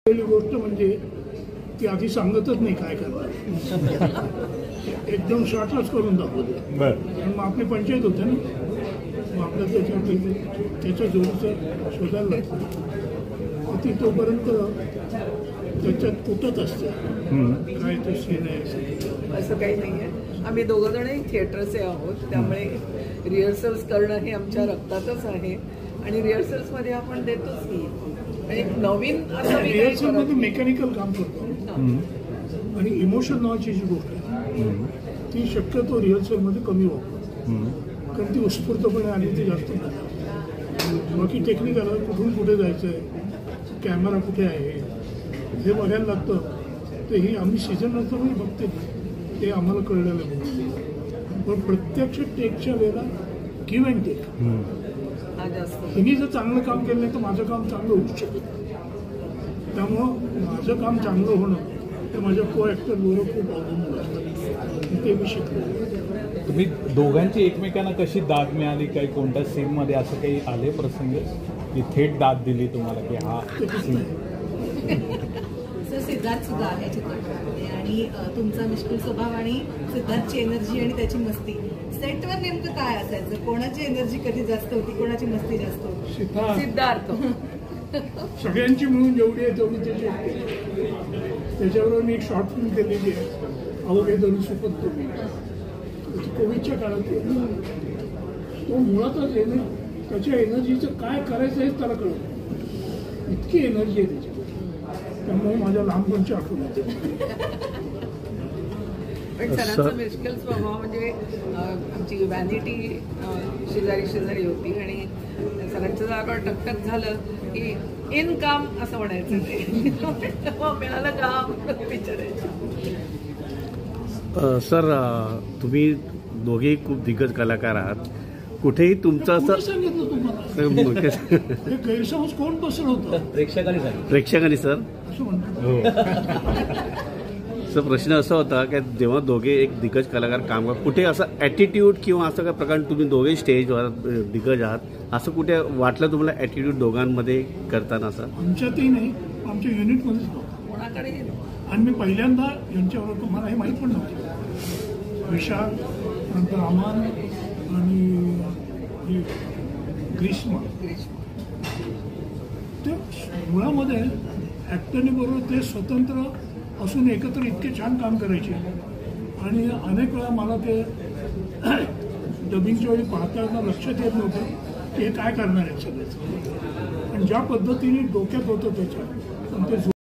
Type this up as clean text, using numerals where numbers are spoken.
पहिली गोष्ट म्हणजे ती आधी सांगतच नाही काय करणार, एकदम शॉर्टच करून दाखवते. कारण मग आपली पंचायत होते ना, मग आपल्याला त्याच्या जोडीचं शोधायला लागतं. ती तोपर्यंत त्याच्यात कुठत असते काय ते सीन आहे असं काही नाही आहे. आम्ही दोघं जणही थिएटरचे आहोत, त्यामुळे रिहर्सल्स करणं हे आमच्या रक्तातच आहे आणि रिहर्सल्समध्ये आपण देतोच की एक नवीन रिहर्सलमध्ये मेकॅनिकल काम करतो आणि इमोशन नावाची जी गोष्ट आहे ती शक्यतो रिहर्सलमध्ये कमी वापरतो, कारण ती उत्स्फूर्तपणे आली ती जास्त नाही. बाकी टेक्निकल कुठून कुठे जायचं आहे, कॅमेरा कुठे आहे हे बघायला लागतं. तर ही आम्ही सीझन नंतर मी बघते ते आम्हाला कळलेलं आहे. पण प्रत्यक्ष टेकच्या वेळेला गिव्ह अँड टेक, हिनी जर चांगलं काम केलं नाही तर माझं काम चांगलं होऊ शकत. त्यामुळं माझं काम चांगलं होणं ते माझ्या को ॲक्टरबरोबर खूप अवलंबून असतं, ते मी शिकलो. तुम्ही दोघांची एकमेकांना कशी दाद मिळाली, काही कोणत्या सीनमध्ये असं काही आले प्रसंग की थेट दाद दिली तुम्हाला की हा सीन? सर, सिद्धार्थ सुद्धा आहे चित्रपटामध्ये आणि तुमचा मिश्किल स्वभाव आणि सिद्धार्थची एनर्जी आणि त्याची मस्ती सेटवर नेमकं काय असायचं? कोणाची एनर्जी कधी जास्त होती, कोणाची मस्ती जास्त होती? सिद्धार्थ सगळ्यांची मिळून जेवढी आहे तेवढी त्याची. त्याच्याबरोबर मी एक शॉर्ट फिल्म केलेली आहे, अवघे धरून सुपत तुम्ही, कोविडच्या काळात. तो मुळातच त्याच्या एनर्जीचं काय करायचं हेच त्याला कळलं. इतकी एनर्जी आहे त्याच्यात, त्यामुळे माझ्या लहानपणची आठवण होते. पण सरांचा मिश्किल स्वभाव म्हणजे आमची व्हॅनिटी शेजारी होती आणि सरांच्या जागा टकटक झालं की इन काम असं म्हणायचं ते. मिळालं काम विचारायचं. सर, तुम्ही दोघेही खूप दिग्गज कलाकार आहात. कुठेही तुमचं असं सांगितलं तुम्हाला गैरसमज कोण बसलं होतं? प्रेक्षकांनी सर असं म्हणतो. सर, प्रश्न असा होता की जेव्हा दोघे एक दिग्गज कलाकार काम करतात, कुठे असं ॲटिट्यूड किंवा असं काय प्रकार, तुम्ही दोघे स्टेजवर दिग्गज आहात, असं कुठे वाटलं तुम्हाला ॲटिट्यूड दोघांमध्ये करताना? असं आमच्यातही नाही, आमच्या युनिटमध्येच नव्हतं कोणाकडे. आणि मी पहिल्यांदा यांच्यावर मला हे माहीत पण नव्हतं. विशाल, नंतर अमान आणि ग्रीष्मा, ते मुळामध्ये ॲक्टरनी बरोबर ते स्वतंत्र असून एकत्र इतके छान काम करायचे. आणि अनेक वेळा मला ते डबिंगच्या वेळी पाहताना लक्षात येत नव्हतं की हे काय करणार आहे सगळ्याचं. पण ज्या पद्धतीने डोक्यात होतं त्याच्या, पण ते